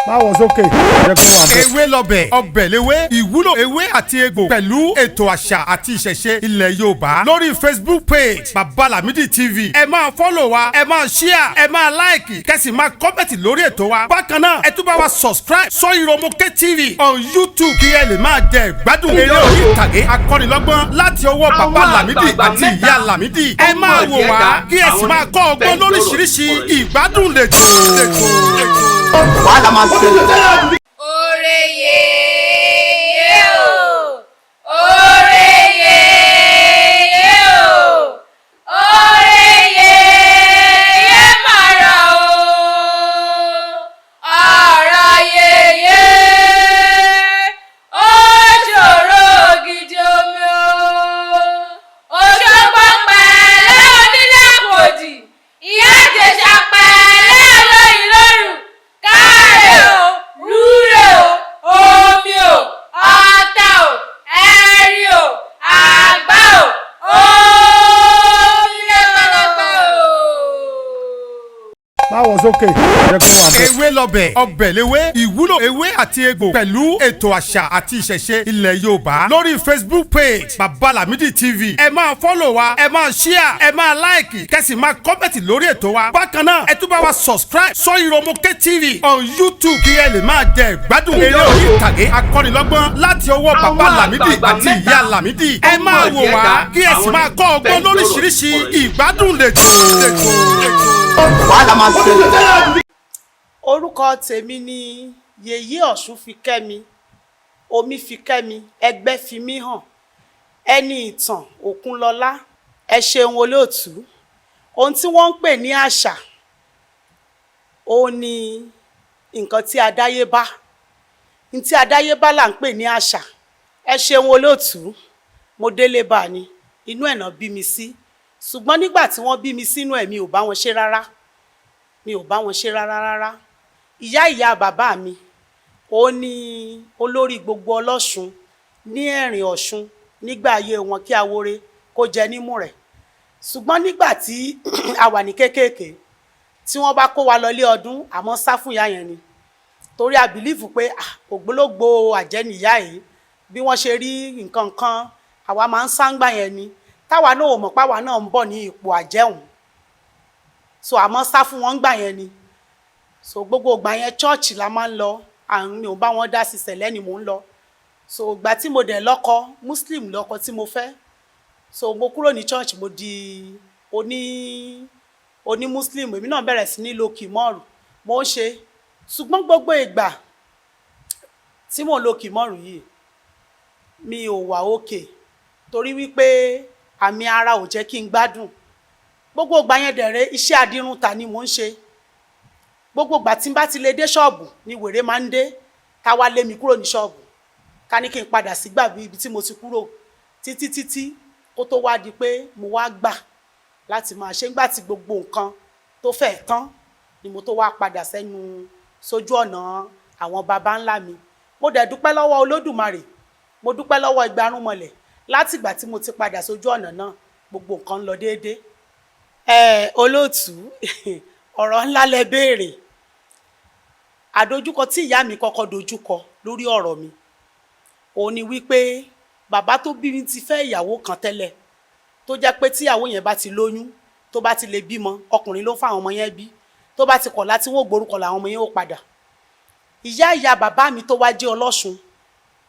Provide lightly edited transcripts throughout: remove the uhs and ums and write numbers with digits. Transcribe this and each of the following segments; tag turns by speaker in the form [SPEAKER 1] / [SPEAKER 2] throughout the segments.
[SPEAKER 1] báwo sókè jẹ́ kó wà bẹ́ẹ̀.
[SPEAKER 2] ewé lọ́bẹ̀ ọbẹ̀ léwé ìwúlò ewé àti egbò pẹ̀lú ètò àṣà àti ìṣẹ̀ṣe ilẹ̀ Yorùbá lórí Facebook page Baba Lamidi TV ẹ máa fọ́lọ̀ wa ẹ máa share ẹ máa láìkì kẹ́sì máa kọ́mẹ̀tì lórí ètò wa bákan náà ẹ tún bá wa subscribe Soyiromoke TV on YouTube kí ẹ lè máa jẹ ìgbádùn eré orí ìtàgé akọ́nilọ́gbọ́n láti ọwọ́ Baba Lamidi àti ìyá Lamidi ẹ máa wò wá kí ẹ sì máa kọ́ ọgbọ́n lóríṣiríṣi ìgbádùn lẹ́tọ̀.
[SPEAKER 3] wàhálà máa ṣẹlẹ̀.
[SPEAKER 4] Ore yeye o, ore yeye o, ore yeye mara o, ọ̀rọ̀ yeye ó ṣòro gidi omi o, Òṣogbo pẹ̀lẹ́ onílẹ̀kùnòdì, ìyá Ìjẹ̀ṣà pẹ̀lẹ́ olóyin lórùn, káàrẹ̀ o, rúre o, omi o, ọ̀tà o, ẹ̀rì o, àgbá o, omi lẹ́gbẹ̀lẹ́gbẹ̀ o.
[SPEAKER 1] báwo sókè jẹ́ kó wà bẹ́ẹ̀.
[SPEAKER 2] ewé lọ́bẹ̀ ọbẹ̀ léwé ìwúlò ewé àti egbò pẹ̀lú ètò àṣà àti ìṣẹ̀ṣe ilẹ̀ Yorùbá lórí Facebook page Baba Lamidi TV ẹ máa fọ́lọ̀ wa ẹ máa share ẹ máa láìkì kẹ́sì máa kọ́mẹ̀tì lórí ètò wa bákan náà ẹ tún bá wa subscribe Soyiromoke TV on YouTube kí ẹ lè máa jẹ ìgbádùn eré orí ìtàgé akọ́nilọ́gbọ́n láti ọwọ́ Baba Lamidi àti ìyá Lamidi ẹ máa wò wá kí ẹ sì máa kọ́ ọgbọ́n lóríṣiríṣi ìgbádùn lẹ́tọ̀.
[SPEAKER 3] wàhálà máa ṣẹlẹ̀.
[SPEAKER 5] orúkọ tèmi ni yèyé Ọ̀ṣunfikẹ́mi Omífikẹ́mi ẹgbẹ́ fi mí hàn ẹni ìtàn Òkunlọ́lá ẹ ṣeun olóòtú. Ohun tí wọ́n ń pè ní àṣà òun ni nǹkan tí adáyébá ní tí adáyébá là ń pè ní àṣà. Ẹ ṣeun olóòtú, mo délé bá ni inú ẹ̀nà bí mi sí ṣùgbọ́n nígbà tí wọ́n bí mi sínú ẹ̀ mi ò bá wọn ṣe rárá rárá. Ìyá bàbá mi ó ní olórí gbogbo ọlọ́ṣun ní ẹ̀rìn ọ̀ṣun nígbà ayé wọn kí Awore kó jẹ nímú rẹ̀. Ṣùgbọ́n nígbà tí a wà ní kéékèèké tí wọ́n bá kó wa lọlé ọdún àmọ́ sá fún ìyá yẹn ni torí a bìlífù pé ògbólógbò àjẹ́ nìyá yìí bí wọ́n ṣe rí nǹkan kan àwa máa ń sáńgbà yẹn ni táwa náà ò mọ̀ páwa náà ń bọ̀ ní ipò àjẹun so àmọ́ sá fún wọn gbà yẹn ni so gbogbo ìgbà yẹn chọ́ọ̀chì la máa ń lọ àrùn mi ò bá wọn dá sí sẹ̀lẹ́ ni mò ń lọ so ìgbà tí mo dẹ̀ lọ́kọ muslim lọ́kọ tí mo fẹ́ so mo kúrò ní church mo di oní muslim èmi náà bẹ̀rẹ̀ sí ní lo kìmọ́ọ̀rù mo ń ṣe ṣùgbọ́n gbogbo ìgbà tí mo lo kìmọ́ọ̀rù yìí mi ò wà òkè torí wípé àmì ara ò jẹ́ kí n gbádùn gbogbo ìgbà yẹn dẹ̀rẹ́ iṣẹ́ adírun ta ni mò ń ṣe gbogbo ìgbà tí n bá ti lè dé ṣọ́ọ̀bù ni wèrè máa ń dé ká wá lé mi kúrò ní ṣọ́ọ̀bù ká ní kí n padà sígbà bí ibi tí mo ti kúrò títí kó tó wá di pé mo wá gbà láti máa ṣe ńgbà tí gbogbo nǹkan tó fẹ́ tán ni mo tó wá padà sójú ọ̀nà àwọn baba ńlá mi mo dẹ̀ dúpẹ́ lọ́wọ́ Olódùmarè mo dúpẹ́ lọ́wọ́ Ìgbárúnmọlẹ̀ láti ìgbà tí mo ti padà sójú ọ̀nà náà gbogbo nǹkan ń lọ déédéé. Olóòtú ọ̀rọ̀ ńlá lẹ béèrè àdójúkọ tí ìyá mi kọ́kọ́ dojúkọ lórí ọ̀rọ̀ mi òun ni wípé bàbá tó bí mi ti fẹ́ ìyàwó kan tẹ́lẹ̀ tó jẹ́ pé tíyàwó yẹn bá ti lóyún tó bá ti lè bímọ ọkùnrin ló ń fáwọn ọmọ yẹn bí tó bá ti kọ̀ láti wọ́n gborúkọ làwọn ọmọ yẹn ó padà. ìyá bàbá mi tó wá jẹ́ ọlọ́ṣun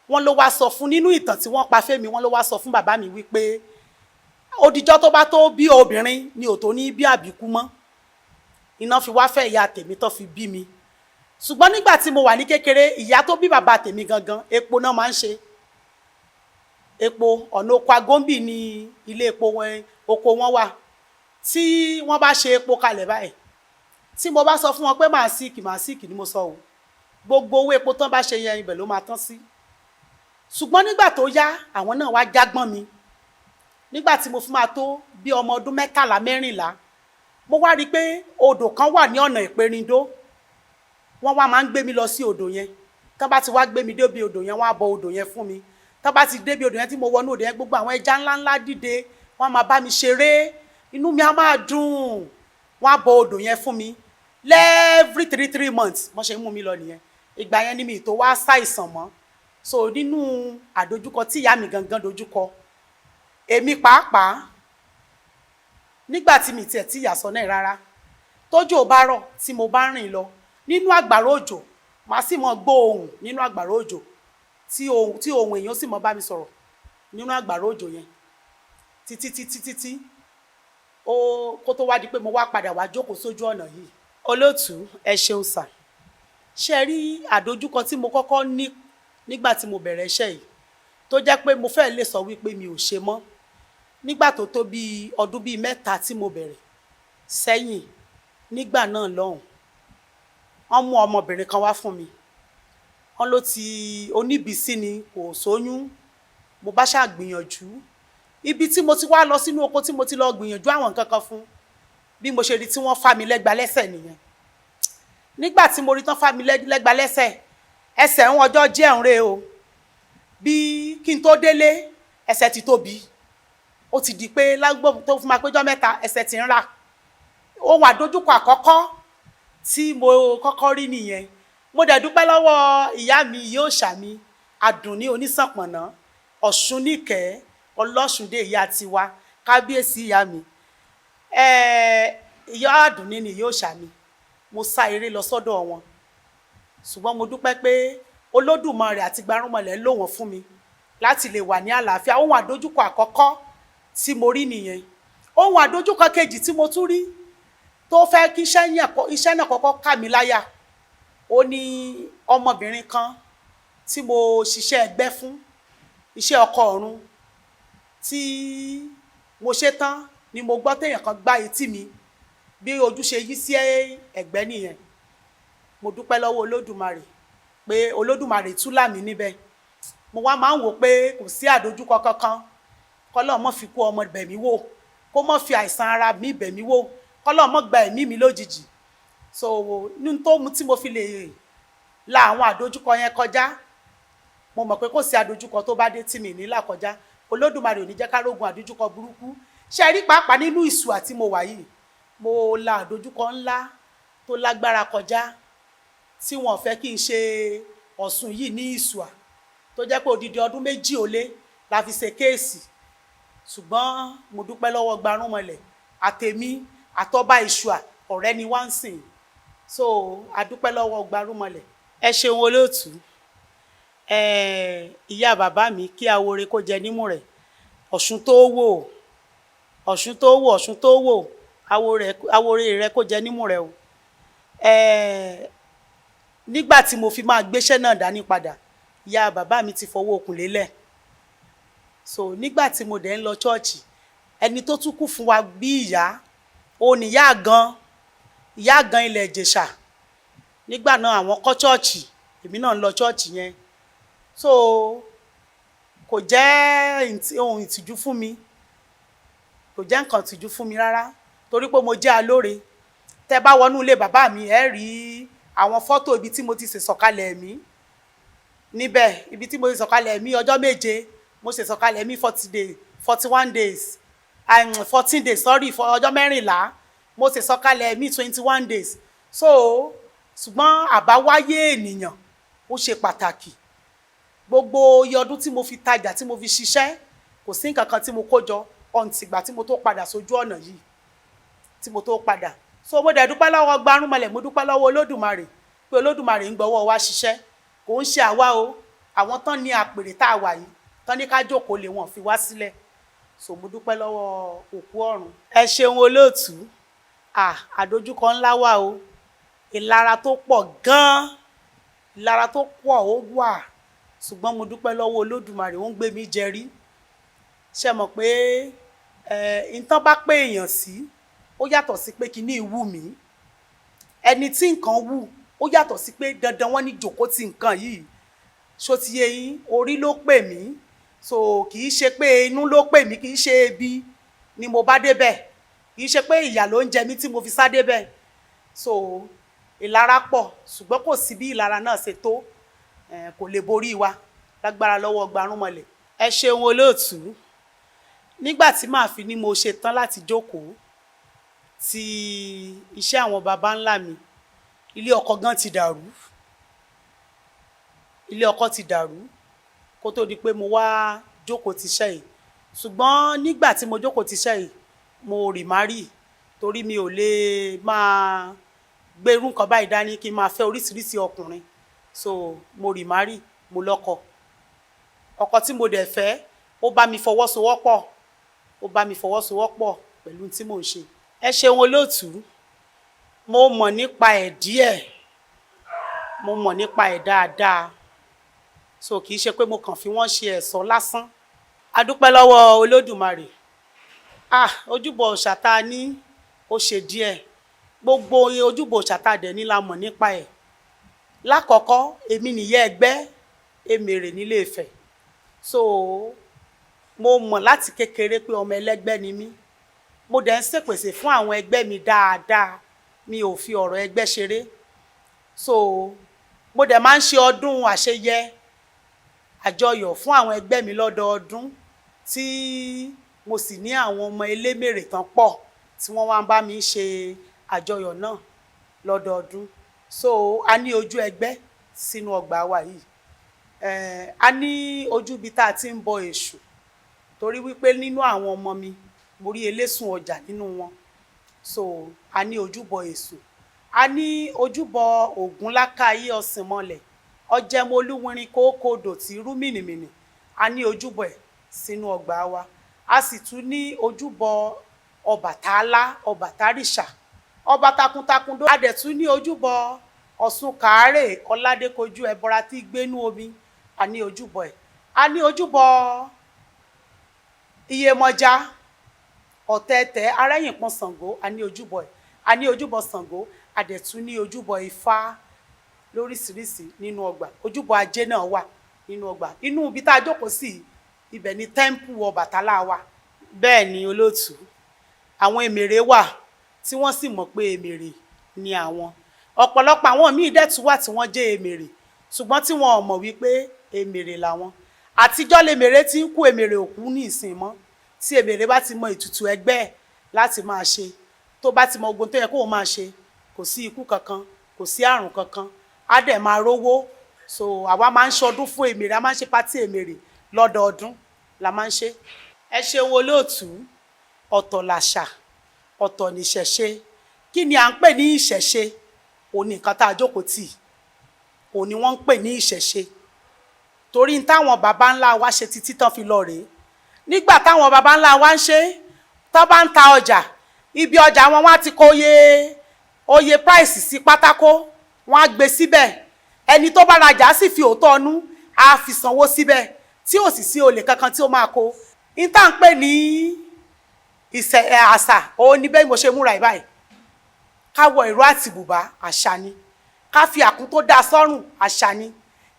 [SPEAKER 5] wọ́n ló wá sọ fún nínú ìtàn tí wọ́n pa fẹ́mi wọ́n ló wá sọ fún bàbá mi wípé odijọ́ tó bá tó bí obìnrin ni ò tó ní bí àbíkú mọ́ iná fi wá fẹ́ ìyá tèmi tó fi bí mi ṣùgbọ́n nígbà tí mo wà ní kékeré ìyá tó bí bàbá tèmi gangan epo náà máa ń ṣe epo ọ̀nà oko Agóńbì ní ilé epo oko wọn wà tí wọ́n bá ṣe epo kalẹ̀ báyìí tí mo bá sọ fún wọn pé màá síìkì ni mo sọ o gbogbo owó epo tán bá ṣe yẹn ibẹ̀ ló máa tán sí ṣùgbọ́n nígbà tó yá àwọn náà wá jágbọ́n mi nígbà tí mo fi máa tó bí ọmọ ọdún 13 14 mo wá rí i pé odò kan wà ní ọ̀nà Ìpèrindó wọ́n wá máa ń gbé mi lọ sí odò yẹn tán bá ti wá gbé mi débi odò yẹn wọ́n á bọ odò yẹn fún mi tán bá ti débi odò yẹn tí mo wọnú odò yẹn gbogbo àwọn ẹja ńláńlá dìde wọ́n máa bá mi ṣeré inú mi á máa dùn wọ́n á bọ odò yẹn fún mi every 3 months wọ́n ṣe ń mú mi lọ nìyẹn ìgbà yẹn ni mi tó wá ṣàìsàn mọ́. So nínú àdójúkọ tí ìyá mi gangan dojúkọ èmi pàápàá nígbà tí mi tiẹ̀ tí ìyà sọ náà rárá tójò bá rọ̀ tí mo bá rìn lọ nínú àgbàrá òjò màá sì mọ gbọ́ ohùn nínú àgbàrá òjò tí ohùn èèyàn sì mọ bá mi sọ̀rọ̀ nínú àgbàrá òjò yẹn títí ó kó tó wá di pé mo wá padà wá jókòó sójú ọ̀nà yìí. Olóòtú ẹ ṣeun sà. Ṣé rí àdójúkọ tí mo kọ́kọ́ ní nígbà tí mo bẹ̀rẹ̀ iṣẹ́ yìí tó jẹ́ pé mo fẹ́ lè sọ wípé mi ò ṣe mọ́ nígbà tó tó bí ọdún bíi 3 tí mo bẹ̀rẹ̀ sẹ́yìn. Nígbà náà lọ́hùn wọ́n mú ọmọbìnrin kan wá fún mi, wọ́n ló ti oníbìsí ni kò sóyún. Mo bá ṣàgbìyànjú ibi tí mo ti wá lọ sínú oko tí mo ti lọ gbìyànjú àwọn nǹkan kan fún bí mo ṣe rí tí wọ́n fà mí lẹ́gba lẹ́sẹ̀ nìyẹn. Nígbà tí mo rí tán fà mí lẹ́gba lẹ́sẹ̀ ẹsẹ̀ ń ọjọ́ jẹ́ ń re o bí kí n tó délé ẹsẹ̀ ti tóbi ó ti di pé lágbó tó fún ma péjọ́ 3 ẹsẹ̀ ti ń rà. Ohun àdójúkọ àkọ́kọ́ tí mo kọ́kọ́ rí nìyẹn. Mo dẹ̀ dúpẹ́ lọ́wọ́ ìyá mi yóò ṣàmì Àdùnní Onísànpọ̀nná Ọ̀ṣunnìkẹ́ Ọlọ́ṣùndé ìyá tiwa kábíyèsí ìyá mi. Ìyá Àdùnní ni yóò ṣàmì. Mo sá eré lọ sọ́dọ̀ wọn ṣùgbọ́n mo dúpẹ́ pé Olódùmarè àti Gbárùnmọ̀lẹ̀ lò wọ́n fún mi láti lè wà ní àlàáfíà. Ohun àdójúkọ àkọ́kọ́ tí mo rí nìyẹn. Ohun àdójúkọ kejì tí mo tún rí tó fẹ́ kí iṣẹ́ náà kọ́kọ́ kà mí láyà ó ní ọmọbìnrin kan tí mo ṣiṣẹ́ ẹgbẹ́ fún iṣẹ́ ọkọ ọ̀run tí mo ṣe tán ni mo gbọ́ téèyàn kan gbá etí mi bí ojú ṣe yí sí ẹ̀gbẹ́ nìyẹn. Mo dúpẹ́ lọ́wọ́ Olódùmarè pé Olódùmarè tú là mí níbẹ̀. Mo wá máa ń wò pé kò sí àdójúkọ kankan kọ́lọ́ mọ́ fi kú ọmọ bẹ̀mí wò kó mọ́ fi àìsàn ara mi bẹ̀mí wò kọ́lọ́ mọ́ gba ẹ̀mí mi lójijì. So nínú tó mú tí mo fi lè la àwọn àdójúkọ yẹn kọjá mo mọ̀ pé kò sí àdójúkọ tó bá dé tí mi ní là kọjá. Olódùmarè ò ní jẹ́ ká rógun àdójúkọ burúkú. Ṣé rí pàápàá nínú ìṣùà tí mo wà yìí mo la àdójúkọ ńlá tó lágbára kọjá tí wọ́n fẹ́ kí n ṣe Ọ̀ṣun yìí ní ìṣùà tó jẹ́ pé odidi ọdún 2 ó lé la fi ṣe kéèsì. Ṣùgbọ́n mo dúpẹ́ lọ́wọ́ Gbárùnmọ̀lẹ̀ àtèmi àtọ́ba ìṣùà ọ̀rẹ́ ni wá ń sìn. So a dúpẹ́ lọ́wọ́ Gbárùnmọ̀lẹ̀. Ẹ ṣeun olóòtú. Ìyá bàbá mi kí awore kó jẹ nímú rẹ̀ Ọ̀ṣun tó wò Ọ̀ṣun tó wò Ọ̀ṣun tó wò awore rẹ̀ kó jẹ nímú rẹ̀ o. Nígbà tí mo fi máa gbéṣẹ́ náà dání padà ìyá bàbá mi ti fọwọ́ okùn lélẹ̀. So nígbà tí mo dẹ̀ ń lọ chọ́ọ̀chì ẹni tó tún kù fún wa bí ìyá ó ní ìyá gan ilẹ̀ Ìjẹ̀ṣà. Nígbà náà àwọn kọ́ chọ́ọ̀chì èmi náà ń lọ chọ́ọ̀chì yẹn. So kò jẹ́ ohun ìtìjú fún mi kò jẹ́ nǹkan ìtìjú fún mi rárá torí pé mo jẹ́ alóore. Tẹ́ bá wọnú ilé bàbá mi ẹ rí àwọn fọ́tò ibi tí mo ti ṣe sọ̀kalẹ̀ ẹ̀mí níbẹ̀ ibi tí mo ti sọ̀kalẹ̀ ẹ̀mí ọjọ́ 7 mo ṣe sọ̀kalẹ̀ ẹ̀mí 14 days sorry ọjọ́ 14 mo ṣe sọ̀kalẹ̀ ẹ̀mí 21 days. So ṣùgbọ́n àbáwáyé ènìyàn ó ṣe pàtàkì. Gbogbo iye ọdún tí mo fi tajà tí mo fi ṣiṣẹ́ kò sí nǹkan kan tí mo kó jọ ọ̀ǹtìgbà tí mo tó padà sójú ọ̀nà yìí tí mo tó padà. So mo dẹ̀ dúpẹ́ lọ́wọ́ Gbárùnmọ̀lẹ̀ mo dúpẹ́ lọ́wọ́ Olódùmarè pé Olódùmarè ń gbọ́wọ́ wa ṣiṣẹ́ kò ń ṣe àwa o àwọn tán ní àpèrè tá a wà yìí tán ní ká jókòó lé wọn fi wá sílẹ̀. So mo dúpẹ́ lọ́wọ́ òkú ọ̀run. Ẹ ṣeun olóòtú. Àdójúkọ ńlá wà o ìlara tó pọ̀ gan-an ìlara tó pọ̀ ó wà ṣùgbọ́n mo dúpẹ́ lọ́wọ́ Olódùmarè ó ń gbé mi jẹrí. Ṣé mọ̀ pé nǹkan bá pé èèyàn sí ó yàtọ̀ sí pé kíní ìwú mi ẹni tí nǹkan wù ó yàtọ̀ sí pé dandan wọ́n ní jòkó ti nǹkan yìí. Ṣó ti yé yín orí ló pè mí so kì í ṣe pé inú ló pè mí kì í ṣe ebi ni mo bá débẹ̀ kì í ṣe pé ìyà ló ń jẹ mí tí mo fi sá débẹ̀. So ìlara pọ̀ ṣùgbọ́n kò sí bí ìlara náà ṣe tó kò lè borí wa lágbára lọ́wọ́ Gbárùnmọ̀lẹ̀. Ẹ ṣeun olóòtú. Nígbà tí màá fi ní mo ṣe tán láti jókòó ti iṣẹ́ àwọn baba ńlá mi ilé ọkọ gan ti dàrú ilé ọkọ ti dàrú kó tó di pé mo wá jókòó ti iṣẹ́ yìí ṣùgbọ́n nígbà tí mo jókòó ti iṣẹ́ yìí mo remarry torí mi ò lè máa gbérú nǹkan báyìí dání kí n máa fẹ́ oríṣiríṣi ọkùnrin so mo remarry mo lọ́kọ ọkọ tí mo dẹ̀ fẹ́ ó bá mi fọwọ́sowọ́pọ̀ pẹ̀lú tí mò ń ṣe. Ẹ ṣeun olóòtú mo mọ̀ nípa ẹ̀ díẹ̀ mo mọ̀ nípa ẹ̀ dáadáa so kì í ṣe pé mo kàn fi wọ́n ṣe ẹ̀sọ́ lásán. A dúpẹ́ lọ́wọ́ Olódùmarè ojúbọ òòṣà tá a ní ó ṣe díẹ̀ gbogbo ojúbọ òòṣà tá a dẹ̀ ní la mọ̀ nípa ẹ̀. Lákọ̀ọ́kọ́ èmi nìyá ẹgbẹ́ Emèrè nílé Ifẹ̀ so mo mọ̀ láti kékeré pé ọmọ ẹlẹ́gbẹ́ ni mí mo dẹ̀ ń ṣèpèsè fún àwọn ẹgbẹ́ mi dáadáa mi ò fi ọ̀rọ̀ ẹgbẹ́ ṣeré so mo dẹ̀ máa ń ṣe ọdún àṣeyẹ àjọyọ̀ fún àwọn ẹgbẹ́ mi lọ́dọọdún tí mo sì ní àwọn ọmọ elémèrè tán pọ̀ tí wọ́n wá ń bá mi ṣe àjọyọ̀ náà lọ́dọọdún so a ní ojú ẹgbẹ́ sínú ọgbà wa yìí a ní ojú ibi tá a ti ń bọ Èṣù torí wípé nínú àwọn ọmọ mi mo rí Elésùn ọjà nínú wọn so a ní ojúbọ Èṣù a ní ojúbọ Ògún lákàáyé Ọ̀sìnmọlẹ̀ ọjẹmọ olúwinrin kókòdò tí rú mìnìmìnì a ní ojúbọ ẹ̀ sínú ọgbà wa a sì tún ní ojúbọ Ọbàtálá Ọbàtárìṣà ọba takuntakun a dẹ̀ tún ní ojúbọ Ọ̀ṣun Kàárè Ọládékojú ẹbọra tí gbénú omi a ní ojúbọ ẹ̀ a ní ojúbọ Iyemọja Ọ̀tẹ̀ẹ̀tẹ̀ Arẹ́yìnpọ̀n Ṣàngó a ní ojúbọ ẹ̀ a ní ojúbọ Ṣàngó a dẹ̀ tún ní ojúbọ Ifá lóríṣiríṣi nínú ọgbà ojúbọ Ajé náà wà nínú ọgbà inú ibi tá a jókòó sí ibẹ̀ ni tẹ́ḿpù Ọbàtálá wà. Bẹ́ẹ̀ ni olóòtú àwọn Emèrè wà tí wọ́n sì mọ̀ pé Emèrè ni àwọn ọ̀pọ̀lọpọ̀ àwọn míì dẹ̀tú wà tí wọ́n jẹ́ Emèrè ṣùgbọ́n tí wọn ò mọ̀ wípé Emèrè làwọn àtijọ́ lèmèrè tí ń kú Emèrè òkú ní ìsìn mọ́ tí Emèrè bá ti mọ ètùtù ẹgbẹ́ ẹ̀ láti máa ṣe tó bá ti mọ ogun tó yẹ kó o máa ṣe kò sí ikú kankan kò sí àrùn kankan á dẹ̀ máa rówó so àwa máa ń ṣọdún fún Emèrè a máa ń ṣe pátí Emèrè lọ́dọọdún la máa ń ṣe. Ẹ ṣeun olóòtú ọ̀tọ̀ làṣà ọ̀tọ̀ nìṣẹ̀ṣe kí ni à ń pè ní ìṣẹ̀ṣe òun ní nǹkan tá a jókòó tì òun ni wọ́n ń pè ní ìṣẹ̀ṣe torí táwọn baba ńlá wa ṣe títí tán fi lọ rèé nígbà táwọn baba ńlá wa ń ṣe tán bá ń ta ọjà ibi ọjà wọn wá ti kó oye price sí pátákó wọn á gbé síbẹ̀ ẹni tó bá rajà sì fi òótọ́ ọnú á fi sanwó síbẹ̀ tí ò sì sí olè kankan tí ó máa kó ní tá à ń pè ní àṣà òun ni bẹ́ẹ̀ mo ṣe múra ìbáyìí ká wọ ìró àti bùbá àṣà ni ká fi àkún tó dáa sọ́rùn àṣà ni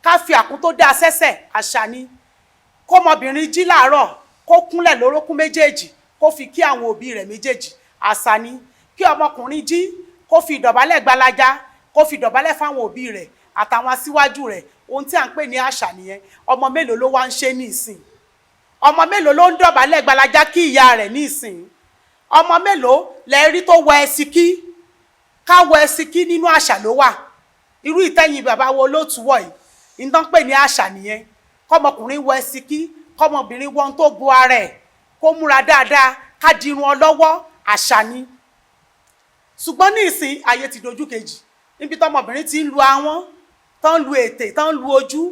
[SPEAKER 5] ká fi àkún tó dáa sẹ́sẹ̀ àṣà ni kọ́mọbìnrin jí láàárọ̀ kó kúnlẹ̀ lórókún méjèèjì kó fi kí àwọn òbí rẹ̀ méjèèjì àṣà ni kí ọmọkùnrin jí kó fi ìdọ̀bálẹ̀ gbalaja kó fi ìdọ̀bálẹ̀ fáwọn òbí rẹ̀ àtàwọn aṣíwájú rẹ̀ ohun tí à ń pè ní àṣà nìyẹn ọmọ mélòó ló wá ń ṣe ní ìsìn ọmọ mélòó ló ń dọ̀bálẹ̀ gbalaja kí ìyá rẹ̀ ní ìsìn ọmọ mélòó lẹ rí tó wọ ẹsikí ká wọ ẹsikí nínú àṣà ló wà irú ìtẹ́yìn bàbá wo ló tù wọ̀ yìí ń pè ní àṣà nìyẹn kọ́mọkùnrin wọ ẹsikí kọ́mọbìnrin wọ ohun tó bo ara ẹ̀ kó múra dáadáa ká dirun ọlọ́wọ́ àṣà ni ṣùgbọ́n ní ìsìn ayé ti dojú kejì níbi tọ́mọbìnrin ti ń lu ahọ́n tán lu ètè tán lu ojú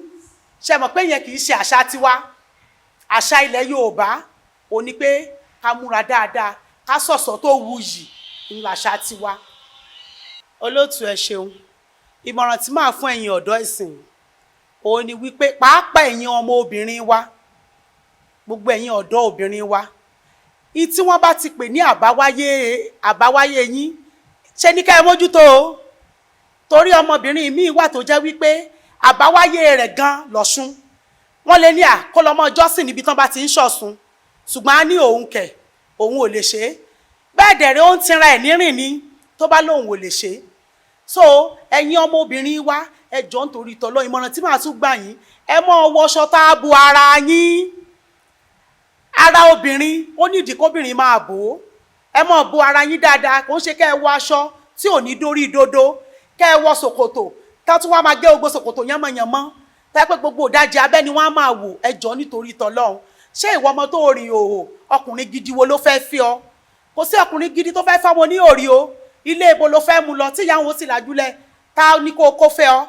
[SPEAKER 5] ṣe mọ̀ pé yẹn kì í ṣe àṣà tiwa àṣà ilẹ̀ Yorùbá ò ní pé ká múra dáadáa ká sọ̀sọ̀ tó wuyì ní àṣà tiwa. Olóòtú ẹ ṣeun ìmọ̀ràn tí màá fún ẹ̀yin ọ̀dọ́ ìsìn òun ni wípé pàápàá ẹ̀yin ọmọ obìnrin wa gbogbo ẹ̀yin ọ̀dọ́ obìnrin wa ní tí wọ́n bá ti pè ní àbáwáyé yín ṣe ní ká ẹ mójútó o torí ọmọbìnrin míì wà tó jẹ́ wípé àbáwáyé rẹ̀ gan lọ́ṣun wọ́n lè ní àkọlọmọ jọ́sìn níbi tán bá ti ń ṣọ̀ṣun ṣùgbọ́n a ní òun kẹ̀ òun ò lè ṣe é bẹ́ẹ̀ dẹ̀rẹ̀ ó ń tinra ẹ̀ nírìn ni tó bá lóun ò lè ṣe é so ẹ̀yin ọmọbìnrin wa ẹ jọ̀ọ́ nítorí tọ́lọ́ ìmọ̀ràn tí màá tún gbà yín ẹ mọ́ wọṣọ tá a bu ara yín ara obìnrin ó nídìí kóbìnrin máa bò ó ẹ mọ́ bo ara yín dáadáa kò ń ṣe kẹ́ ẹ wọ aṣọ tí ò ní dórí dodo kẹ́ ẹ wọ ṣòkòtò tá tún wá máa gé ogbó ṣòkòtò yánmọ́yánmọ́ tẹ́ pé gbogbo ìdajì abẹ́ ni wọ́n á máa wò ẹjọ́ nítorí tọlọ́run ṣé ìwọ ọmọ tó rìn òhò ọkùnrin gidi wo ló fẹ́ fi ọ kò sí ọkùnrin gidi tó fẹ́ fẹ́ ọmọ ní òrì o ilé ibo ló fẹ́ mú lọ tí ìyàwó sì làjúlẹ̀ ta ní kó fẹ́ ọ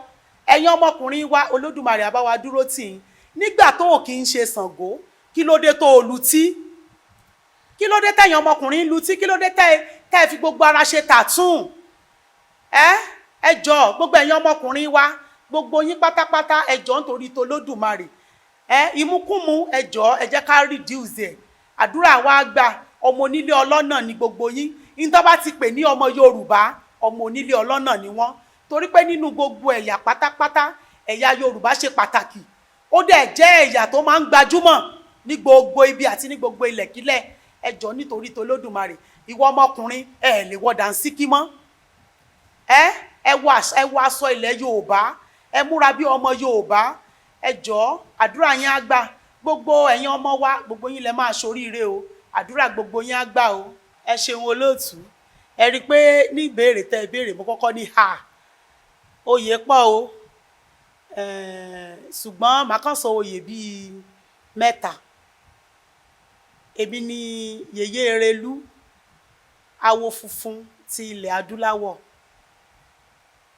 [SPEAKER 5] ẹ̀yin ọmọkùnrin wa Olódùmarè àbá wa dúró tì í nígbà tó ò kì í ṣe Ṣàngó kí ló dé tó o lutí kí ló dé tẹ̀yin ọmọkùnrin lutí kí ló dé tẹ́ fi gbogbo ara ṣe tàtún ẹ jọ̀ọ́ gbogbo ẹ̀yin ọmọkùnrin wa gbogbo yín pátápátá ẹ jọ̀ọ́ nítorí t'Olódùmarè ìmúkúmu ẹ jọ̀ọ́ ẹ jẹ́ ká reduce ẹ̀ àdúrà wa gbà ọmọ onílé ọlọ́nà ni gbogbo yín ní tó bá ti pè ní ọmọ Yorùbá ọmọ onílé ọlọ́nà ni wọ́n torí pé nínú gbogbo ẹ̀yà pátápátá ẹ̀yà Yorùbá ṣe pàtàkì ó dẹ̀ jẹ́ ẹ̀yà tó máa ń gbajúmọ̀ ní gbogbo ibi àti ní gbogbo ilẹ̀kílẹ̀ ẹ jọ̀ọ́ nítorí t'Olódùmarè ìwọ ọmọkùnrin ẹ lè wọ dànsíkí mọ́ ẹ wọ aṣọ ilẹ̀ Yorùbá ẹ múra bí ọmọ Yorùbá ẹ jọ̀ọ́ àdúrà yín á gbà gbogbo ẹ̀yin ọmọ wa gbogbo yín lẹ máa ṣoríire o àdúrà gbogbo yín á gbà o ẹ ṣeun olóòtú ẹ rí i pé ní ìbéèrè tẹ ìbéèrè mo kọ́kọ́ ní oyè pọ̀ o ṣùgbọ́n màá kàn sọ oyè bíi 3 èmi ni Yèyé Erelú awo funfun ti ilẹ̀ adúláwọ̀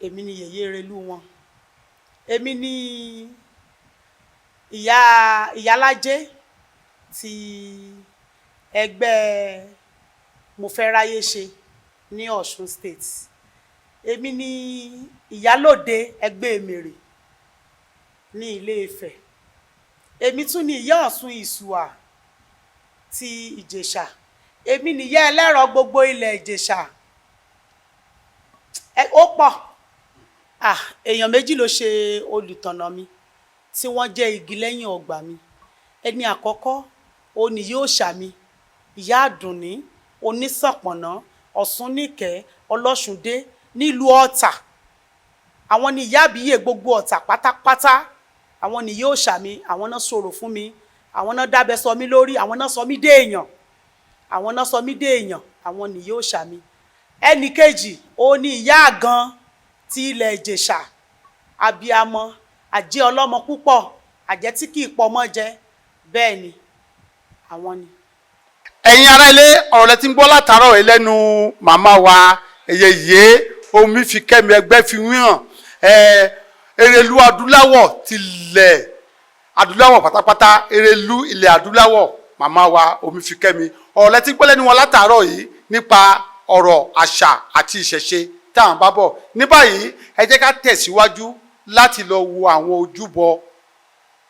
[SPEAKER 5] èmi ni Yèyé Erelú wọn èmi ni ìyálájé ti ẹgbẹ́ Mo Fẹ́ Ráyé Ṣe ní Ọ̀ṣun State èmi ni ìyálòde ẹgbẹ́ Èmèrè ní Ilé Ifẹ̀ èmi tún ni ìyá Ọ̀ṣun Ìṣùà ti Ìjẹ̀ṣà èmi nìyá ẹlẹ́rọ gbogbo ilẹ̀ Ìjẹ̀ṣà ó pọ̀ èèyàn méjì ló ṣe olùtọ̀nà mi tí wọ́n jẹ́ igi lẹ́yìn ọgbà mi ẹni àkọ́kọ́ òní yóò ṣàmì ìyá Àdùnní Onísànpọ̀nná Ọ̀ṣúnníkẹ́ Ọlọ́ṣundé nílùú Ọ̀tà àwọn ni ìyá àbíyè gbogbo Ọ̀tà pátápátá àwọn ni yóò ṣàmì àwọn náà sọ̀rọ̀ fún mi àwọn náà dábẹ́ sọ mí lórí àwọn náà sọ mí dé èèyàn àwọn ni yóò ṣàmì ẹnì kejì ó ní ìyá àgan ti ilẹ̀ Ìjẹ̀ṣà abiyamọ àjẹ́ ọlọ́mọ púpọ̀ àjẹ́ tí kì í pọmọ jẹ bẹ́ẹ̀ ni àwọn ni.
[SPEAKER 2] ẹ̀yin ará ilé ọ̀rọ̀ lẹ ti ń gbọ́ látàárọ̀ ẹlẹ́nu màmá wa Yèyé Omífikẹ́mi ẹgbẹ́ fi hàn Erelú adúláwọ̀ tilẹ̀ adúláwọ̀ pátápátá Erelú ilẹ̀ adúláwọ̀ màmá wa Omífikẹ́mi ọ̀rọ̀ lẹ ti gbọ́ lẹ́nu wọn látàárọ̀ yìí nípa ọ̀rọ̀ àṣà àti ìṣẹ̀ṣe tá à ń bá bọ̀ ní báyìí ẹ jẹ́ ká tẹ̀síwájú láti lọ wo àwọn ojúbọ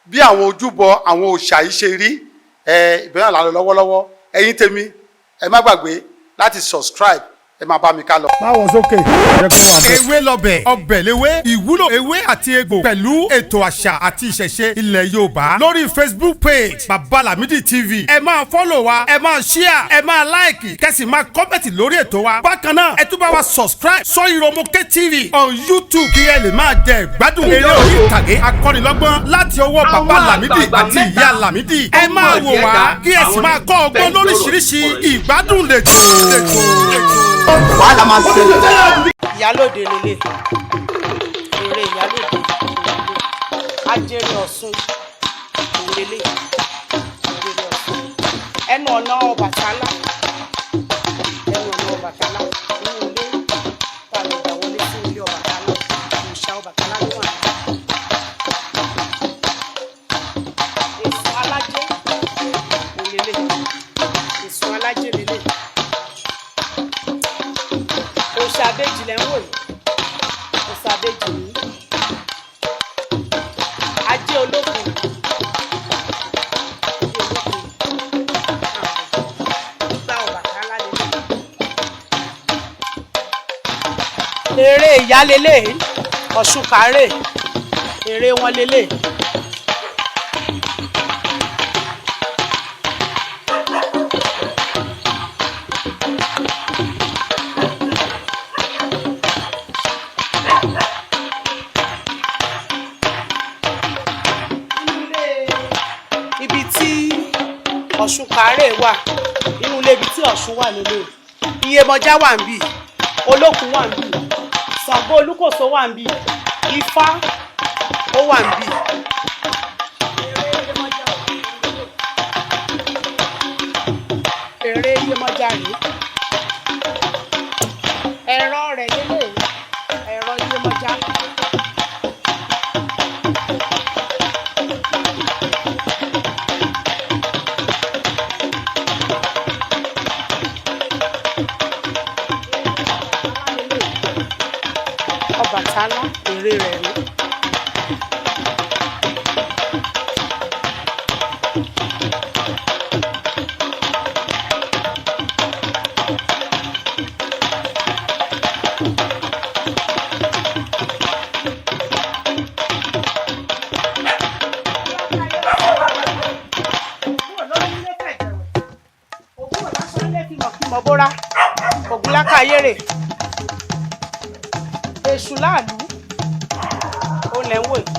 [SPEAKER 2] bí àwọn ojúbọ àwọn òòṣà yìí ṣe rí ìbẹ̀rẹ̀ là ń lọ lọ́wọ́lọ́wọ́ ẹ̀yin tèmi ẹ má gbàgbé láti subscribe ẹ máa bá mi ká lọ.
[SPEAKER 1] báwo sókè jẹ́ kó wà bẹ́ẹ̀.
[SPEAKER 2] ewé lọbẹ̀ ọbẹ̀ léwé ìwúlò ewé àti egbò pẹ̀lú ètò àṣà àti ìṣẹ̀ṣe ilẹ̀ Yorùbá lórí Facebook page Baba Lamidi TV ẹ máa fọ́lọ̀ wa ẹ máa share ẹ máa like kẹ́sì máa kọ́mẹ̀tì lórí ètò wa bákan náà ẹ tún bá wa subscribe Soyiromoke TV on YouTube kí ẹ lè máa jẹ ìgbádùn eré orí ìtàgé akọ́nilọ́gbọ́n láti ọwọ́ Baba Lamidi àti ìyá Lamidi ẹ máa wò wá kí ẹ sì máa kọ́ ọgbọ́n lóríṣiríṣi ìgbádùn lẹ́tọ̀.
[SPEAKER 3] wàhálà máa ṣẹlẹ̀.
[SPEAKER 5] Ìyálòde lélẹ̀ eré Ìyálòde Ajere Ọ̀ṣun lélẹ̀ Ajere Ọ̀ṣun ẹnu ọ̀nà Ọbàtálá nínú ilé tàbí ìdáwọlé sí ilé Ọbàtálá òòṣà Ọbàtálá ló wà. Èso alájẹ lélẹ̀ èso alájẹ lélẹ̀. Òòṣà Abéjì lẹ́ ń wò yìí òòṣà Abéjì yìí Ajé Olókun nígbà Ọbàtálá lélẹ̀. Eré ìyá lélẹ̀ Ọ̀ṣun kárè eré wọn lélẹ̀. Ọ̀ṣun kárè wà nínú ilé ibi tí Ọ̀ṣun wà nílé Iyemọja wà ń bì Olókun wà ń bì Ṣàngó Olúkòso wà ń bì Ifá ó wà ń bì Yemọja rèé ẹ̀rọ rẹ̀ lélẹ̀ ẹ̀rọ Yemọja. Ọbàtálá èrè rẹ̀ rí. Mọ̀bóra Ògúnlákàyèrè èṣù láàlú ó lẹ̀ ń wò yìí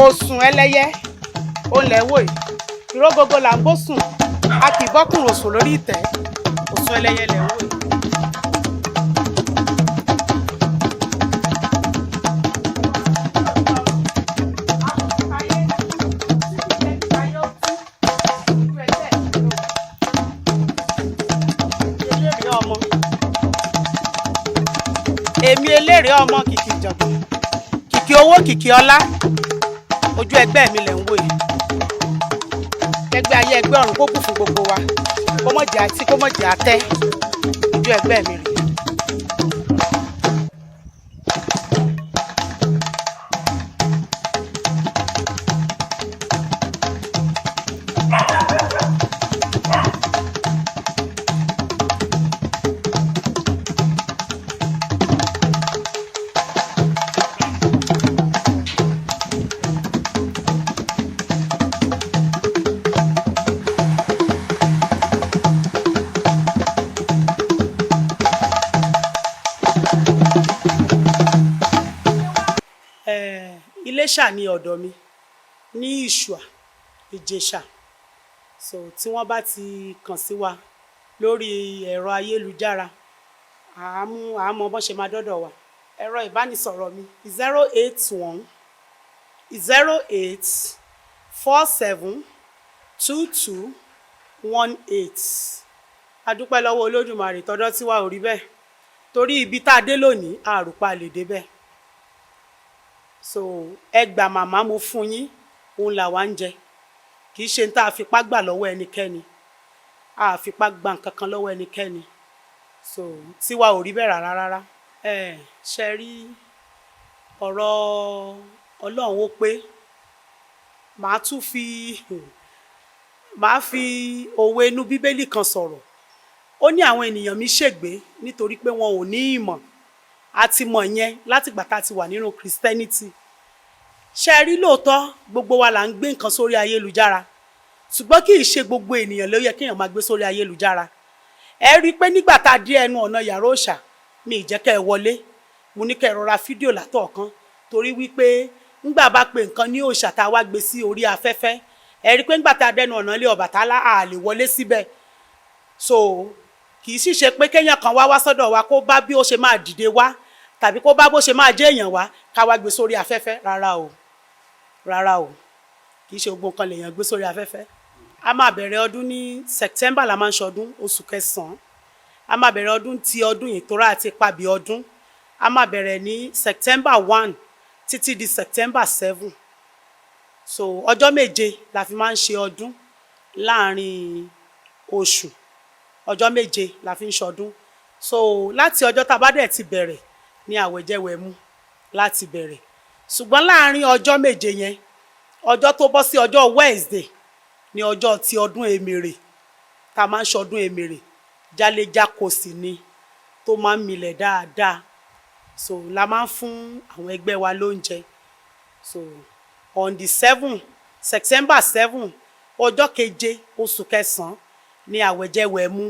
[SPEAKER 5] òsùn ẹlẹ́yẹ ó lẹ̀ ń wò yìí ìrógógó là ń bó sùn a kì í bọ́kùnrin òsùn lórí ìtẹ́ òsùn ẹlẹ́yẹ lẹ̀ ń wò yìí. Èmi eléré ọmọ kìkì ìjọ̀gbọ̀n kìkì owó kìkì ọlá ojú ẹgbẹ́ mi lẹ̀ ń wò yìí ẹgbẹ́ ayé ẹgbẹ́ ọ̀run kó kù fún gbogbo wa kó mọ̀ jẹ́ àti kó mọ̀ jẹ́ àtẹ́ ojú ẹgbẹ́ mi rè. Iléṣà ni ọ̀dọ̀ mi ní Ìṣùà Ìjẹ̀ṣà so tí wọ́n bá ti kàn sí wa lórí ẹ̀rọ ayélujára àmọ́ bọ́n ṣe máa dọ́dọ̀ wa ẹ̀rọ ìbánisọ̀rọ̀ mi 081 08 47 22 18 adúpẹ́ lọ́wọ́ Olódùmarè tọ́dọ́ tí wa ò rí bẹ́ẹ̀ torí ibi tá a dé lónìí àrùpá lè dé bẹ́ẹ̀. So ẹ gbà màmá mo fún yín òun là wá ń jẹ kì í ṣe ń tá a fipá gbà lọ́wọ́ ẹnikẹ́ni a fipá gba nǹkan kan lọ́wọ́ ẹnikẹ́ni so tiwa ò rí bẹ́ẹ̀ rárá rárá ṣe rí ọ̀rọ̀ Ọlọ́run ó pé màá fi òwe inú Bíbélì kan sọ̀rọ̀ ó ní àwọn ènìyàn mi ṣègbé nítorí pé wọn ò ní ìmọ̀ a ti mọ̀ yẹn láti ìgbà tá a ti wà nínú Christianity ṣe rí lóòótọ́ gbogbo wa là ń gbé nǹkan sórí ayélujára ṣùgbọ́n kì í ṣe gbogbo ènìyàn ló yẹ kéèyàn máa gbé sórí ayélujára ẹ rí i pé nígbà tá a dé ẹnu ọ̀nà yàrá òòṣà mi ì jẹ́ kẹ́ ẹ wọlé mo ní kẹ́ ẹ rọra fídíò látọ̀ọ̀kan torí wípé ńgbà bá pe nǹkan ní òòṣà tá a wá gbé sí orí afẹ́fẹ́ ẹ rí i pé ńgbà tá a dẹnu ọ̀nà ilé Ọbàtálá a lè wọlé síbẹ̀ so kì í sì ṣe pé kéèyàn kan wá sọ́dọ̀ wa kó bá bí ó ṣe máa dìde wá tàbí kó bá bó ṣe máa jẹ́ èèyàn wá ká wá gbé sórí afẹ́fẹ́ rárá o kì í ṣe gbogbo nǹkan lèèyàn gbé sórí afẹ́fẹ́ a máa bẹ̀rẹ̀ ọdún ní September la máa ń ṣọdún oṣù kẹsàn-án a máa bẹ̀rẹ̀ ọdún ti ọdún yìí tóra àti pàbí ọdún a máa bẹ̀rẹ̀ ní September 1 títí di September 7 so ọjọ́ méje la fi máa ń ṣe ọdún láàrin oṣù ọjọ́ méje la fi ń ṣọdún so láti ọjọ́ tá a bá dẹ̀ ti bẹ̀rẹ̀ ní àwẹ̀jẹwẹ̀mu láti bẹ̀rẹ̀ ṣùgbọ́n láàrin ọjọ́ méje yẹn ọjọ́ tó bọ́ sí ọjọ́ Wednesday ní ọjọ́ ti ọdún Èmèrè tá a máa ń ṣọdún Èmèrè jáléjákò sí ni tó máa ń milẹ̀ dáadáa so la máa ń fún àwọn ẹgbẹ́ wa lóúnjẹ so on the 7 September 7 ọjọ́ keje oṣù kẹsàn-án ní àwẹ̀jẹwẹ̀mu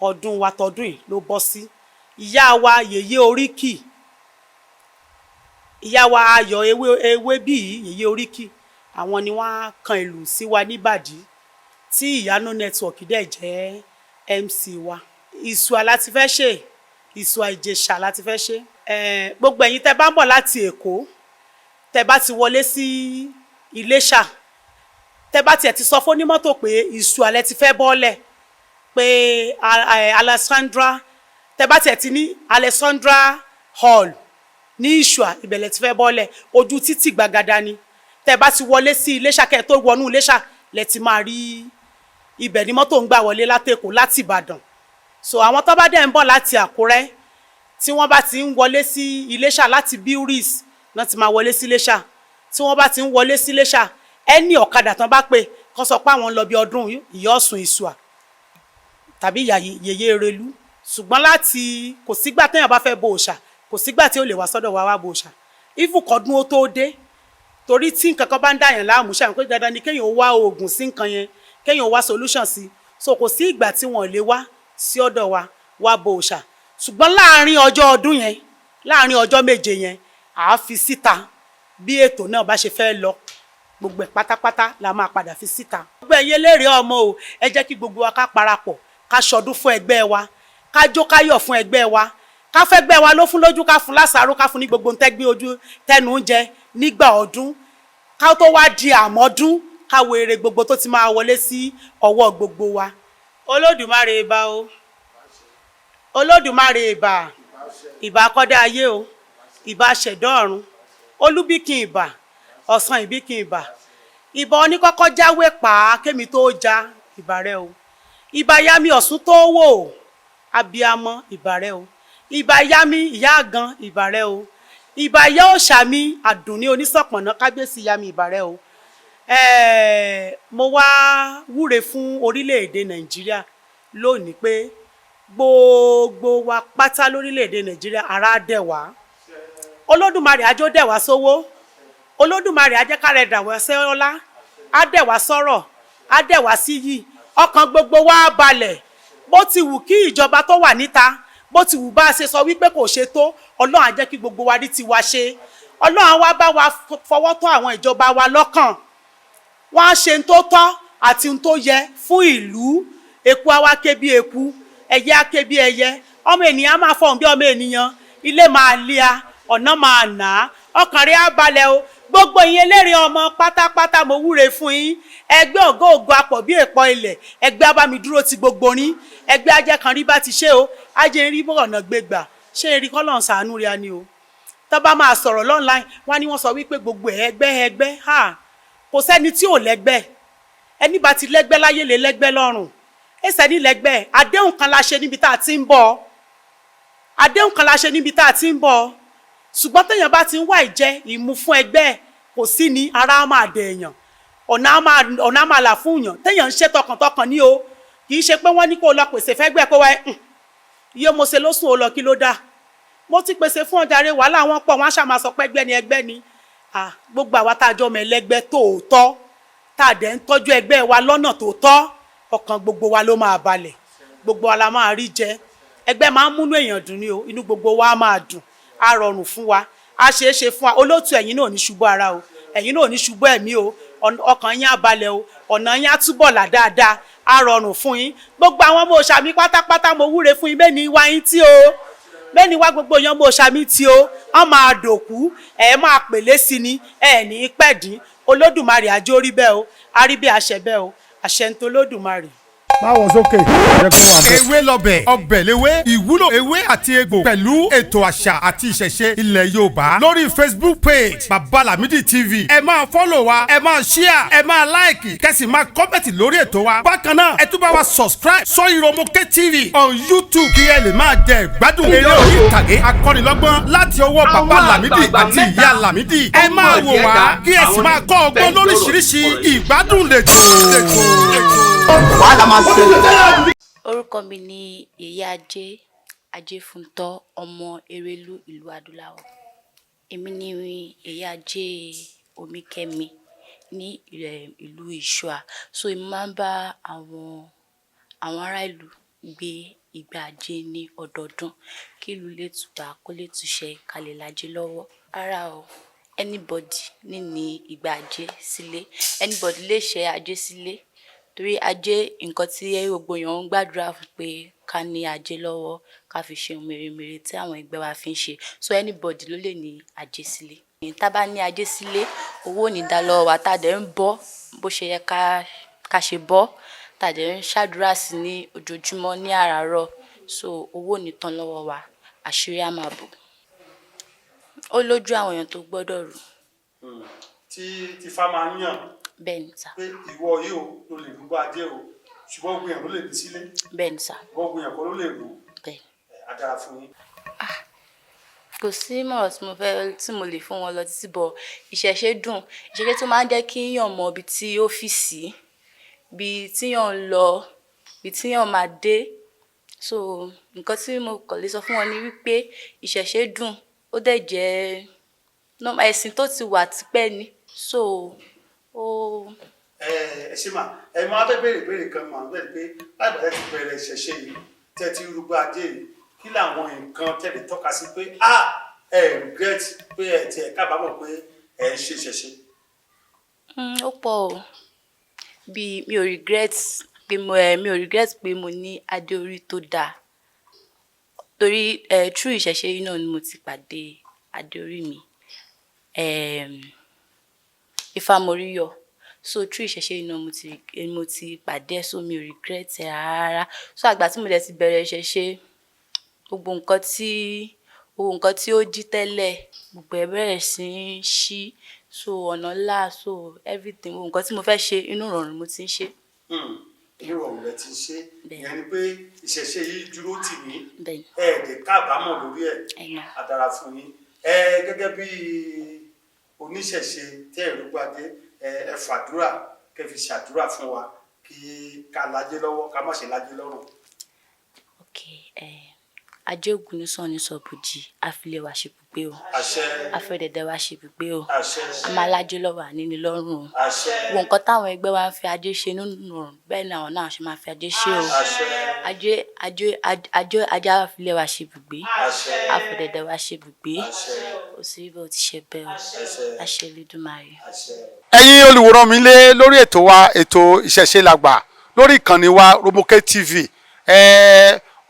[SPEAKER 5] ọdún wa tọdún yìí ló bọ́ sí ìyá wa yèyé oríkì ìyá wa ayọ̀ ewé bíi yèyé oríkì àwọn ni wọ́n kan ìlú sí wa níbàdí tí ìyanu network dẹ̀ jẹ́ MC wa Ìṣùà láti fẹ́ ṣe Ìṣùà Ìjẹ̀ṣà láti fẹ́ ṣe gbogbo ẹ̀yin tẹ́ bá ń bọ̀ láti Èkó tẹ́ bá ti wọlé sí Iléṣà tẹ́ bá tiẹ̀ ti sọ fún onímọ́tò pé ìṣù alẹ́ ti fẹ́ bọ́ọ̀lẹ̀ pé Alexandra tẹ́ bá tiẹ̀ ti ní Alexandra Hall ní Ìṣùà ìbẹ̀lẹ̀ ti fẹ́ bọ́ọ̀lẹ̀ ojú títì gbàgàdà ni tẹ́ bá ti wọlé sí Iléṣà kẹ́ tó wọnú Iléṣà lẹ ti máa rí ibẹ̀ ni mọ́tò ń gbà wọlé látẹ̀kọ́ láti Ìbàdàn so àwọn tó bá dẹ̀ ń bọ̀ láti Àkúrẹ́ tí wọ́n bá ti ń wọlé sí Iléṣà láti Breweries náà ti máa wọlé sí Iléṣà tí wọ́n bá ti ń wọlé sí Iléṣà ẹni ọ̀kadà tán bá pè kó sọ pé àwọn ń lọ bí ọdún Ìyá Ọ̀ṣun Ìṣùà tàbí Yèyé Erelú ṣùgbọ́n láti kò sígbà téèyàn bá fẹ́ bo òòṣà kò sígbà tí ó lè wá sọ́dọ̀ wa wá bo òòṣà ìfúkọ̀dún ó tó dé torí tí nǹkan kan bá ń dàyàn láàmú ṣàmì pé dandan ni kéèyàn wá oògùn sí nǹkan yẹn kéèyàn wá solution sí so kò sí ìgbà tí wọ́n lè wá sí ọ̀dọ̀ wa wá bo òòṣà ṣùgbọ́n láàárín ọjọ́ ọdún yẹn láàárín ọjọ́ méje yẹn àá fi síta bí ètò náà bá ṣe fẹ́ lọ gbogbo ẹ̀ pátápátá la máa padà fi síta. gbogbo ẹ̀yin eléré ọmọ o ẹ jẹ́ kí gbogbo wa ká parapọ̀ ká ṣọdún fún ẹgbẹ́ wa ká jó ká yọ̀ fún ẹgbẹ́ wa ká fẹ́ gbẹ́ wa ló fún lójú ká fún lásàárò ká fún ní gbogbo ntẹ́gbẹ́ ojú tẹnu oúnjẹ nígbà ọdún ká tó wá di àmọ́dún ká wo èrè gbogbo tó ti máa wọlé sí ọwọ́ gbogbo wa. Olódùmarè ìbà o Olódùmarè ìbà ìbà akọ́dá ayé o ìbà ṣẹ̀dá ọ̀run olúbíkin ìbà ọ̀sán ìbíkin ìbà ìbà oníkọ́kọ́ jáwé pa kémi tó já ìbà rẹ o ìbà yami ọ̀sún tó wò abiyamọ ìbà rẹ o ìbà yami ìyá àgàn ìbà rẹ o ìbà ìyá òòṣà mi àdùnní onísọ̀pọ̀nà kábíyèsí yami ìbà rẹ o mo wá wúre fún orílẹ̀-èdè Nàìjíríà lónìí pé gbogbo wa pátá lórílẹ̀-èdè Nàìjíríà ara dẹ̀ wá Olódùmarè ajó dẹ̀ wá sówó Olódùmarè ajẹ́kárẹ̀ dà wá sẹ́ọ́lá á dẹ̀ wá sọ́rọ̀ á dẹ̀ wá síyì ọkàn gbogbo wa balẹ̀ bó ti wù kí ìjọba tó wà níta bó ti wù bá a ṣe sọ wípé kò ṣe tó Ọlọ́run á jẹ́ kí gbogbo wa rí tiwa ṣe Ọlọ́run á wá bá wa fọwọ́ tọ́ àwọn ìjọba wa lọ́kàn wọ́n á ṣe ń tó tọ́ àti ń tó yẹ fún ìlú eku á wá ké bí eku ẹyẹ á ké bí ẹyẹ ọmọ ènìyàn á máa fọhùn bí ọmọ ènìyàn ilé máa lé a ọ̀nà máa nà á ọkàn rẹ̀ á balẹ̀ o gbogbo ìyẹn eléré ọmọ pátápátá mo wúre fún yín ẹgbẹ́ ògo ògo apọ̀ bí èèpọ̀ ilẹ̀ ẹgbẹ́ abámidúró ti gbogbo yín ẹgbẹ́ ajẹ́kanrí bá ti ṣe o ajẹ́ rí ọ̀nà gbégbà ṣé erí kọ́lọ̀ ń sàánú rẹ̀ ni o tó bá máa sọ̀rọ̀ online wọ́n ní wọ́n sọ wípé gbogbo ẹgbẹ́ kò sẹ́ni tí ò lẹ́gbẹ́ ẹni bá ti lẹ́gbẹ́ láyé lè lẹ́gbẹ́ lọ́rùn ẹsẹ̀ ní lẹ́gbẹ́ àdéhùn kan la ṣe níbi tá a ti ń bọ̀ àdéhùn kan la ṣe níbi tá a ti ń bọ̀ ṣùgbọ́n téèyàn bá ti ń wá ìjẹ ìmú fún ẹgbẹ́ kò sí ní ara á máa dẹ̀ èèyàn ọ̀nà á máa là fún èèyàn téèyàn ń ṣe tọkàntọkàn ní o kì í ṣe pé wọ́n ní kó lọ pèsè fẹ́gbẹ́ pé wá iye mo ṣe ló sùn ó lọ kí ló dá mo ti pèsè fún ọjàre wàhálà wọn pọ̀ wọ́n á ṣàmà sọ pé ẹgbẹ́ ni gbogbo àwa tá a jọ mọ ẹlẹ́gbẹ́ tòótọ́ tá a dẹ̀ ń tọ́jú ẹgbẹ́ wa lọ́nà tòótọ́ ọkàn gbogbo wa ló máa balẹ̀ gbogbo wa la máa rí jẹ ẹgbẹ́ máa ń múnú èèyàn dùn ní o inú gbogbo wa máa dùn á rọrùn fún wa á ṣeé ṣe fún wa olóòtú ẹ̀yin náà ò ní ṣubú ara o ẹ̀yin náà ò ní ṣubú ẹ̀mí o ọkàn yín á balẹ̀ o ọ̀nà yín á túbọ̀ là dáadáa á rọrùn fún yín gbogbo àwọn ọmọ òòṣà mi pátápátá mo wúre fún yín bẹ́ẹ̀ ni wá yín tí o bẹ́ẹ̀ ni wá gbogbo yan ọmọ òòṣà mi tí o wọ́n máa dòkú ẹ̀ máa pèlé sí ni ẹ̀ ní pẹ̀dín Olódùmarè àjò rí bẹ́ẹ̀ o a rí bí àṣẹ bẹ́ẹ̀ o àṣẹ ń tó Olódùmarè.
[SPEAKER 1] báwo sókè jẹ́ kó wà bẹ́ẹ̀.
[SPEAKER 2] ewé lọbẹ̀ ọbẹ̀ léwé ìwúlò ewé àti egbò pẹ̀lú ètò àṣà àti ìṣẹ̀ṣe ilẹ̀ Yorùbá lórí Facebook page Baba Lamidi TV ẹ máa fọ́lọ̀ wa ẹ máa share ẹ máa like kẹ́sì máa kọ́mẹ̀tì lórí ètò wa bákan náà ẹ tún bá wa subscribe Soyiromoke TV on YouTube kí ẹ lè máa jẹ ìgbádùn eré orí ìtàgé akọ́nilọ́gbọ́n láti ọwọ́ Baba Lamidi àti ìyá Lamidi ẹ máa wò wá kí ẹ sì máa kọ́ ọgbọ́n lóríṣiríṣi ìgbádùn lẹ́tọ̀.
[SPEAKER 3] wàhálà máa ṣẹlẹ̀.
[SPEAKER 6] Orúkọ mi ni Yèyé Ajéfúntọ́ ọmọ Erelú ìlú Adúláwọ̀. Èmi ni Yèyé Ajé Omíkẹ́mi ní ìlú Ìṣùà. So èmi máa ń bá àwọn ará ìlú gbé ìgbà ajé ní ọdọọdún kí ìlú lè tùbà kó lè túṣẹ ká lè lájẹ lọ́wọ́. Ara o anybody ní ìgbà ajé sílé anybody lè ṣe ajé sílé torí ajé nǹkan tí gbogbo èèyàn ń gbàdúrà fún pé ká ní ajé lọ́wọ́ ká fi ṣe ohun mèremère tí àwọn ẹgbẹ́ wa fi ń ṣe so anybody ló lè ní ajé sílé. Tá bá ní ajé sílé owó ò ní dá lọ́wọ́ wa tá dẹ̀ ń bọ́ bó ṣe yẹ ká ṣe bọ́ tàdé ń ṣàdúrà sí ní ojoojúmọ́ ní àràárọ̀ so owó ò ní tán lọ́wọ́ wa àṣírí á máa bò ó lójú àwọn èèyàn tó gbọ́dọ̀ rù.
[SPEAKER 2] tí fa máa ń yàn
[SPEAKER 6] bẹ́ẹ̀ ni sà.
[SPEAKER 2] pé ìwọ yìí o ló lè rúgbọ́ ajé o ṣùgbọ́n ogun yẹn ló lè bí sílé.
[SPEAKER 6] bẹ́ẹ̀ ni sà.
[SPEAKER 2] ogun yẹn kọ́ ló lè rú.
[SPEAKER 6] bẹ́ẹ̀.
[SPEAKER 2] adára fún yín.
[SPEAKER 6] kò sí mọ̀rọ̀ tí mo lè fún wọn lọ títí bọ̀ ìṣẹ̀ṣe dùn ìṣẹ̀ṣe tó máa ń jẹ́ kí yàn mọ ibi tí ó fi sí ibi tí yàn ń lọ ibi tí yàn máa dé so nǹkan tí mo kàn lè sọ fún wọn ni wípé ìṣẹ̀ṣe dùn ó dẹ̀ jẹ́ ẹ̀sìn tó ti wà tipẹ́ ni so ó.
[SPEAKER 2] ẹ ṣe mà ẹ máa fẹ́ béèrè kan mà bẹ́ẹ̀ pé láìpẹ́ ti bẹ̀rẹ̀ ìṣẹ̀ṣe yìí tẹ́ ti rúgbọ́ ajé yìí kí làwọn nǹkan tẹ̀lé tọ́ka sí pé ẹ regret pé ẹ ti ẹ̀ kábàámọ̀ pé ẹ ń ṣe ìṣẹ̀ṣe.
[SPEAKER 6] ó pọ̀ o bí mi ò regret pé mo ní adé orí tó dáa torí true ìṣẹ̀ṣe yìí náà ni mo ti pàdé adé orí mi Ifámoríyọ̀ so true ìṣẹ̀ṣe yìí náà mo ti pàdé so mi ò regret ẹ̀ rárá so àgbà tí mo dẹ̀ ti bẹ̀rẹ̀ ìṣẹ̀ṣe gbogbo nǹkan tí ó jí tẹ́lẹ̀ gbogbo ẹ̀ bẹ̀rẹ̀ sí í ṣí so ọ̀nà ńlá so everything gbogbo nǹkan tí mo fẹ́ ṣe inú ìrọ̀rùn mo ti ń ṣe.
[SPEAKER 2] inú ìrọ̀rùn rẹ ti ń ṣe ìyẹn ni pé ìṣẹ̀ṣe yìí dúró tì mí ẹ ẹ̀dẹ̀ kábàámọ̀ lórí ẹ̀ adára fún yín gẹ́gẹ́ bí oníṣẹ̀ṣe tẹ́ ẹ̀rú gbadé ẹ fàdúrà kẹ́ fi ṣàdúrà fún wa kí ká lájẹ́ lọ́wọ́ ká má ṣe lájẹ́ lọ́rùn.
[SPEAKER 6] Ajé ògùn ní sọ ní sọ̀bùjì àfilẹ̀ wa ṣe bùgbé o àfẹ́dẹ̀dẹ̀ wa ṣe bùgbé o a máa lájẹ́ lọ́wọ́ àníní lọ́rùn o wo nǹkan táwọn ẹgbẹ́ wa ń fi ajé ṣe nínú ọ̀run bẹ́ẹ̀ ni àwọn náà ṣe máa fi ajé ṣe o ajé àfilẹ̀ wa ṣe bùgbé àfẹ́dẹ̀dẹ̀ wa ṣe bùgbé o sì bẹ́ẹ̀ o ti ṣe bẹ́ẹ̀ o àṣẹ Elédùmarè.
[SPEAKER 2] ẹ̀yin olùwòran mi lé lórí ètò wa ètò ìṣẹ̀ṣe làgbà lórí ìkànnì wa Romoke TV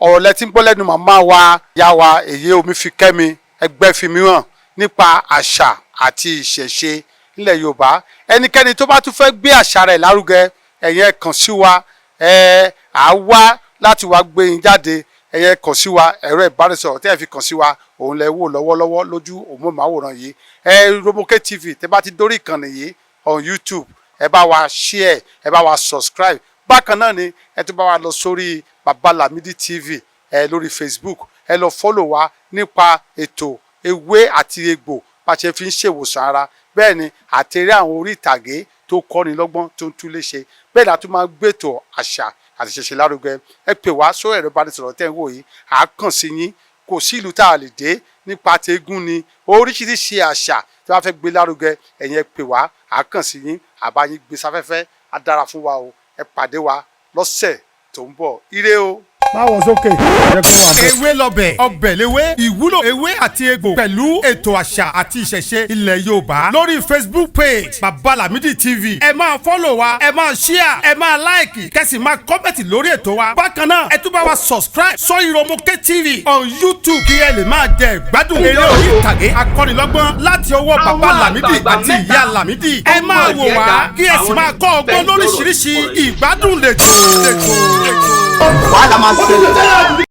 [SPEAKER 2] ọ̀rọ̀ lẹ́tí ń gbọ́ lẹ́nu màmá wa ìyá wa èyí Omífikẹ́mi Ẹgbẹ́fimíràn nípa àṣà àti ìṣẹ̀ṣe nílẹ̀ Yorùbá ẹnikẹ́ni tó bá tún fẹ́ gbé àṣà rẹ̀ lárugẹ ẹ̀yin ẹ kàn sí wa à wá láti wá gbé yín jáde ẹ̀yin ẹ kàn sí wa ẹ̀rọ ìbánisọ̀rọ̀ tẹ́ ẹ fi kàn sí wa òun lẹ wò lọ́wọ́lọ́wọ́ lójú òmùmáwòrán yìí Romoke TV tẹ́ bá ti dórí ìkànnì yìí on YouTube ẹ bá wa share ẹ bá wa subscribe bákan náà ni ẹ tún bá wa lọ sórí Baba Lamidi TV lórí Facebook ẹ lọ fọ́lò wa nípa ètò ewé àti egbò bá ṣe fi ń ṣèwòsàn ara bẹ́ẹ̀ ni àtẹ̀rẹ́ àwọn orí ìtàgé tó kọ́ni lọ́gbọ́n tó ń tún lè ṣe bẹ́ẹ̀ la tún máa gbètò àṣà àti ìṣẹ̀ṣe lárugẹ ẹ pè wá sórí ẹ̀rọ ìbánisọ̀rọ̀ tẹ́ ń wò yìí à á kàn sí yín kò sí ìlú tá a lè dé nípa tẹ́gùn ni oríṣiríṣi àṣà tí wọ́n fẹ́ gbé lárugẹ ẹ̀yin ẹ pè wá à á kàn sí yín àbá yín gbé sáfẹ́fẹ́ á dára fún wa o ẹ pàdé wa lọ́sẹ̀ tó ń bọ̀ ire o.
[SPEAKER 1] báwo sókè jẹ́ kó wà bẹ́ẹ̀.
[SPEAKER 2] ewé lọbẹ̀ ọbẹ̀ léwé ìwúlò ewé àti egbò pẹ̀lú ètò àṣà àti ìṣẹ̀ṣe ilẹ̀ Yorùbá lórí Facebook page Baba Lamidi TV ẹ máa fọ́lọ̀ wa ẹ máa share ẹ máa like kẹ́sì máa kọ́mẹ̀tì lórí ètò wa bákan náà ẹ tún bá wa subscribe sórí Romoke TV on YouTube kí ẹ lè máa jẹ ìgbádùn eré orí ìtàgé akọ́nilọ́gbọ́n láti ọwọ́ Baba Lamidi àti ìyá Lamidi ẹ máa wò wá kí ẹ sì máa kọ́ ọgbọ́n lóríṣiríṣi ìgbádùn lẹ́tọ̀.
[SPEAKER 3] wàhálà máa ṣẹlẹ̀.